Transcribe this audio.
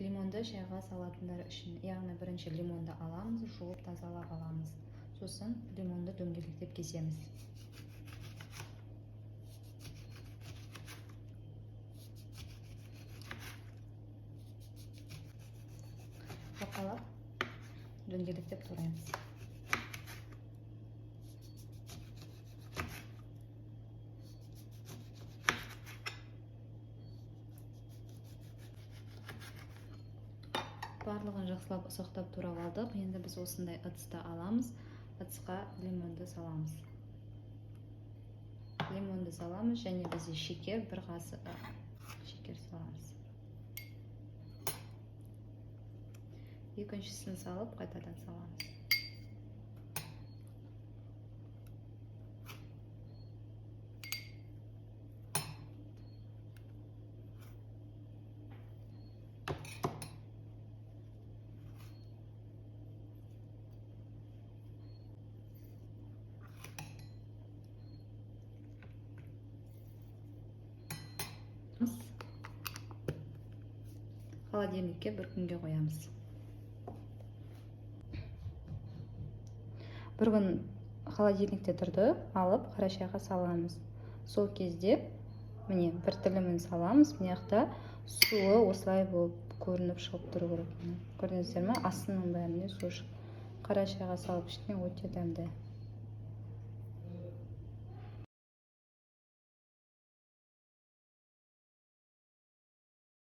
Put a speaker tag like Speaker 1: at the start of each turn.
Speaker 1: Лимонды шайға салатындар үшін, яғни бірінші лимонды аламыз, жуып тазалап аламыз. Сосын лимонды дөңгелектеп кесеміз. Бақалап дөңгелектеп тураймыз. Барлығын жақсылап ұсақтап турап алдық. Енді біз осындай ыдысты аламыз. Ыдысқа лимонды саламыз. Лимонды саламыз және бізде шекер, бір қасық шекер саламыз. Екіншісін салып, қайтадан саламыз. Холодильникке бір күнге қоямыз. Бір күн холодильникте тұрды, алып қара шайға саламыз. Сол кезде міне бір тілімін саламыз. Мына жақта суы осылай болып көрініп шығып тұру керек. Көрдіңіздер ме? Астының бәрінде су шығып. Қара шайға салып ішкен өте дәмді.